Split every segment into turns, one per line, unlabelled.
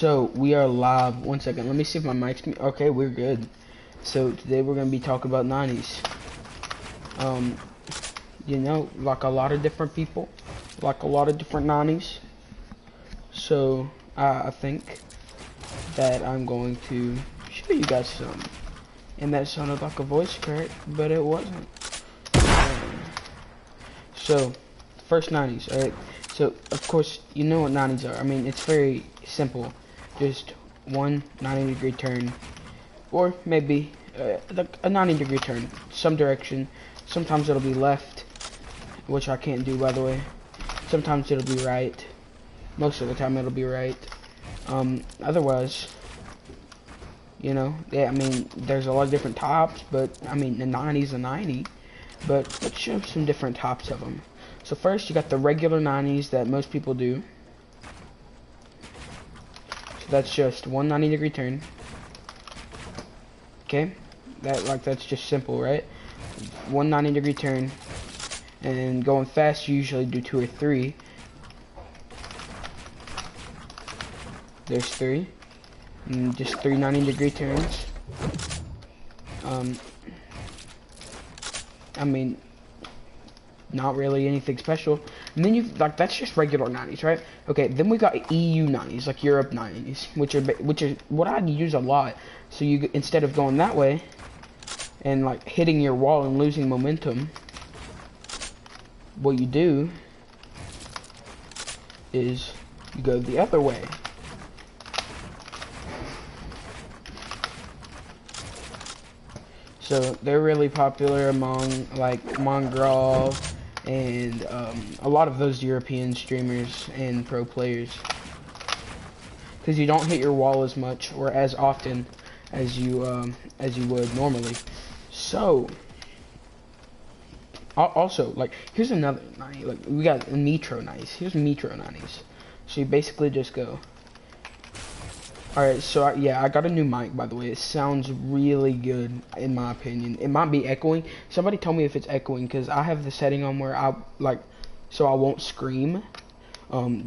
So we are live. One second. Let me see if my mic's okay. We're good. So today we're gonna be talking about 90s. Um, like a lot of different people, like a lot of different 90s. So I think that I'm going to show you guys some. And that sounded like a voice crack, but it wasn't. So first 90s. All right. So of course you know what 90s are. I mean it's very simple. Just one 90-degree turn, or maybe a 90-degree turn, some direction. Sometimes it'll be left, which I can't do by the way. Sometimes it'll be right. Most of the time it'll be right. Otherwise, yeah, I mean, there's a lot of different tops, but I mean, the 90's a 90. But let's show some different tops of them. So first, you got the regular 90s that most people do. That's just one 90-degree turn. Okay, that's just simple, right? One 90-degree turn, and going fast you usually do 2 or 3. There's 3, and just 3 90-degree turns. I mean, not really anything special. And then that's just regular 90s, right? Okay, then we got EU 90s, like Europe 90s, which are what I use a lot. So you, instead of going that way and like hitting your wall and losing momentum, what you do is you go the other way. So they're really popular among like Mongrel and a lot of those European streamers and pro players, because you don't hit your wall as much or as often as you would normally. So also, like, here's another 90. Like, we got Metro 90s. Here's Metro 90s. So you basically just go. Alright, so yeah, I got a new mic, by the way. It sounds really good, in my opinion. It might be echoing. Somebody tell me if it's echoing, because I have the setting on where so I won't scream.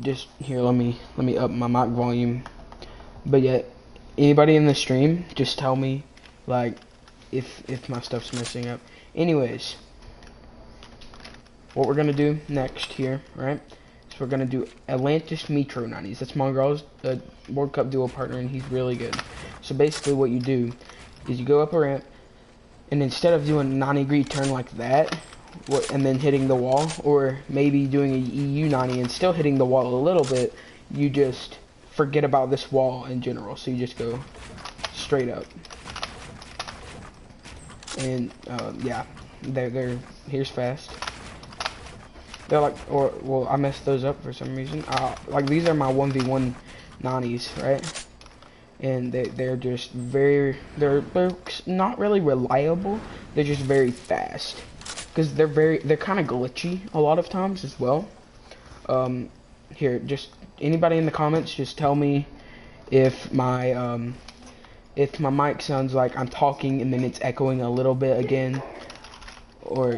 Just here, let me up my mic volume. But yeah, anybody in the stream, just tell me, like, if my stuff's messing up. Anyways, what we're gonna do next here, right? So we're gonna do Atlantis Metro 90s. That's Mongrel's World Cup duo partner, and he's really good. So basically, what you do is you go up a ramp, and instead of doing a 90-degree turn like that, and then hitting the wall, or maybe doing a EU 90 and still hitting the wall a little bit, you just forget about this wall in general. So you just go straight up, and yeah, here's fast. They're like, well, I messed those up for some reason. Like, these are my 1v1 90s, right? And they're just they're not really reliable. They're just very fast, because they're kind of glitchy a lot of times as well. Here, just anybody in the comments, just tell me if my mic sounds like I'm talking and then it's echoing a little bit again, or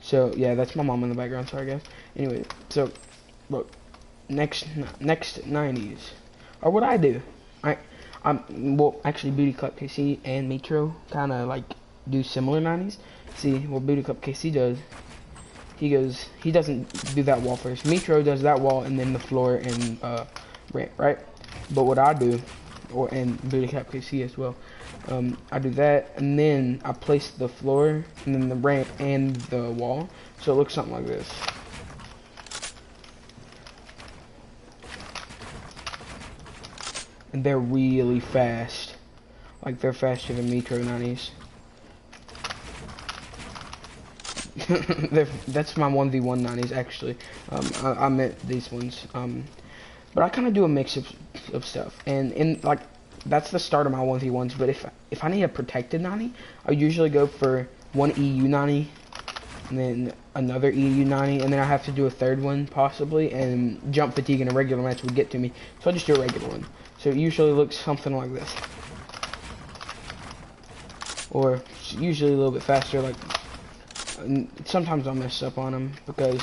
So yeah, that's my mom in the background. Sorry guys. Anyway, so look, next 90s, or what I do, well, actually Booty Club KC and Metro kind of like do similar 90s. See what Booty Club KC does? He doesn't do that wall first. Metro does that wall and then the floor and ramp, right? But what I do, and Booty Club KC as well, I do that, and then I place the floor, and then the ramp, and the wall, so it looks something like this. And they're really fast. Like, they're faster than Metro 90s. That's my 1v1 90s, actually. I meant these ones. But I kind of do a mix of stuff, and like, that's the start of my 1v1s, but if I need a protected 90, I usually go for one EU 90, and then another EU 90, and then I have to do a third one, possibly, and jump fatigue in a regular match would get to me, so I just do a regular one. So it usually looks something like this. Or usually a little bit faster, sometimes I'll mess up on them, because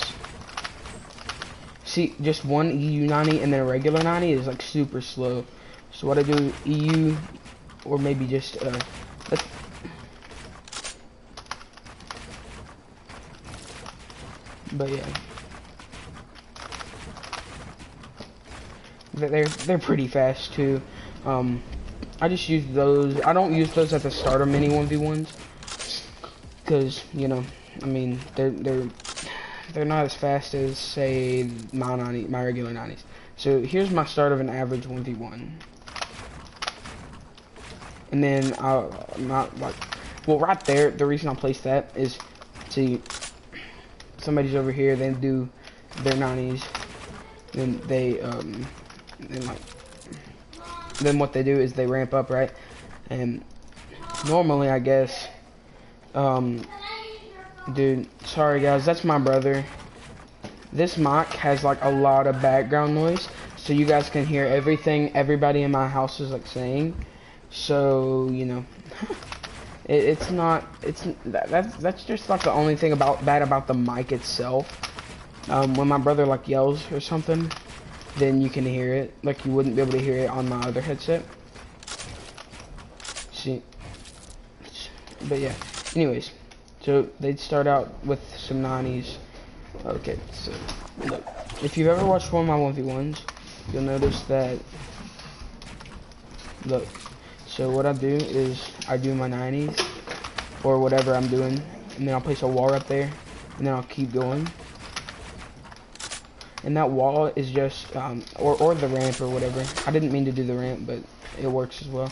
See, just one EU 90 and then a regular 90 is like super slow. So what I do, EU, or maybe just, but yeah. They're pretty fast too. I just use those. I don't use those at the start of many 1v1s. Because, you know, I mean, they're not as fast as, say, my regular 90s. So here's my start of an average 1v1. And then well, right there, the reason I place that is, see, somebody's over here, they do their 90s, then then what they do is they ramp up, right? And normally, I guess, dude, sorry guys, that's my brother. This mic has like a lot of background noise, so you guys can hear everything everybody in my house is like saying. So, you know, that's just like the only thing bad about the mic itself. When my brother like yells or something, then you can hear it. Like you wouldn't be able to hear it on my other headset. See, but yeah. Anyways, so they'd start out with some 90s. Okay, so look, if you've ever watched one of my 1v1s, you'll notice that. Look, so what I do is I do my 90s or whatever I'm doing, and then I'll place a wall up there, and then I'll keep going. And that wall is just, or the ramp or whatever. I didn't mean to do the ramp, but it works as well.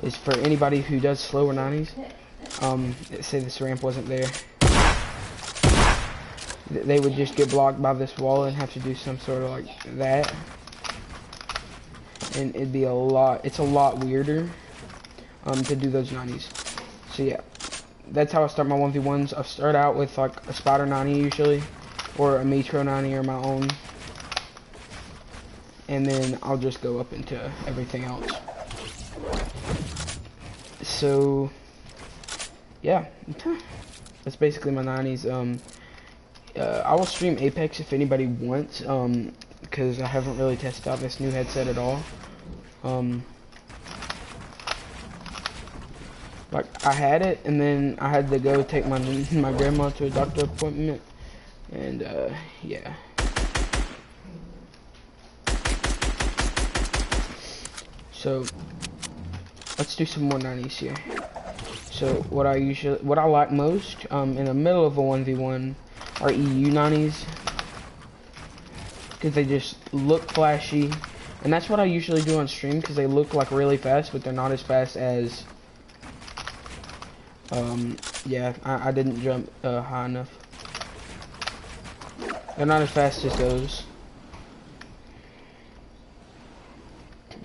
Is for anybody who does slower 90s. Say this ramp wasn't there. They would just get blocked by this wall and have to do some sort of like that. And it'd be it's a lot weirder, to do those 90s. So yeah, that's how I start my 1v1s. I start out with like a spotter 90 usually, or a metro 90 or my own. And then I'll just go up into everything else. So, yeah, that's basically my 90s. I will stream Apex if anybody wants, because I haven't really tested out this new headset at all. Like, I had it, and then I had to go take my grandma to a doctor appointment, and, yeah. So, let's do some more 90s here. So, what I like most, in the middle of a 1v1 are EU 90s. Because they just look flashy. And that's what I usually do on stream, because they look like really fast, but they're not as fast as, yeah, I didn't jump high enough. They're not as fast as those.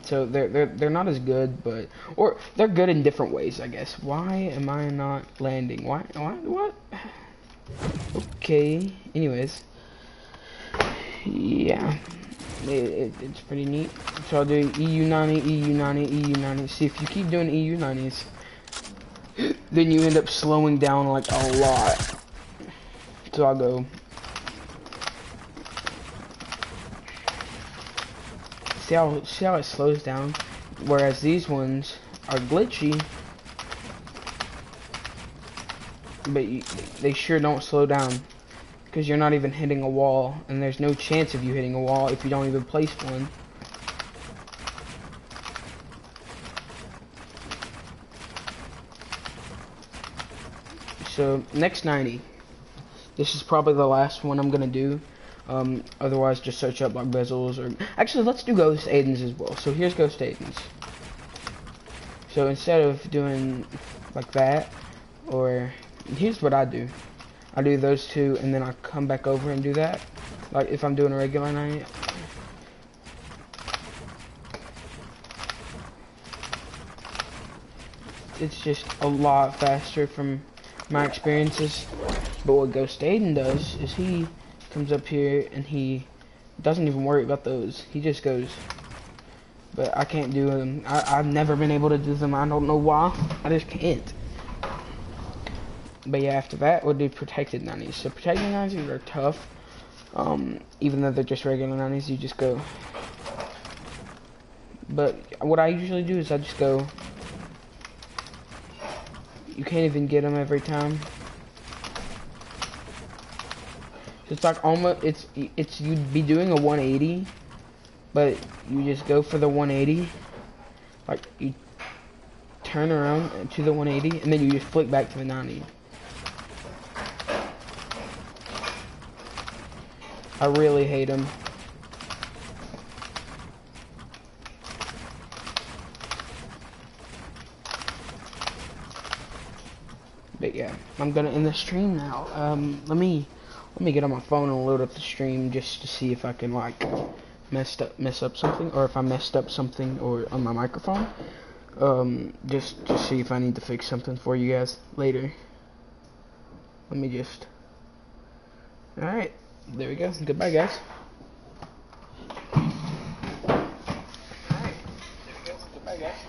So they're not as good, but or they're good in different ways, I guess. Why am I not landing? What? Okay. Anyways, yeah, it's pretty neat. So I'll do EU 90, EU 90, EU 90. See, if you keep doing EU 90s, then you end up slowing down like a lot. So I'll go. See how it slows down, whereas these ones are glitchy, but they sure don't slow down, because you're not even hitting a wall, and there's no chance of you hitting a wall if you don't even place one. So next 90, this is probably the last one I'm gonna do. Otherwise, just search up like bezels, or actually, let's do Ghost Aidens as well. So here's Ghost Aidens. So instead of doing like that, or here's what I do. I do those two, and then I come back over and do that. Like if I'm doing a regular 90. It's just a lot faster from my experiences. But what Ghost Aiden does is he comes up here and he doesn't even worry about those. He just goes. But I can't do them. I've never been able to do them. I don't know why. I just can't. But yeah, after that we'll do protected 90s. So protected 90s are tough. Even though they're just regular 90s, you just go. But what I usually do is I just go. You can't even get them every time. It's like almost it's you'd be doing a 180, but you just go for the 180. Like you turn around to the 180, and then you just flick back to the 90. I really hate them. But yeah, I'm gonna end the stream now. Let me get on my phone and load up the stream just to see if I can like mess up something, or if I messed up something or on my microphone. Just to see if I need to fix something for you guys later. Let me just. All right, there we go. Goodbye, guys. All right, there we go. Goodbye, guys.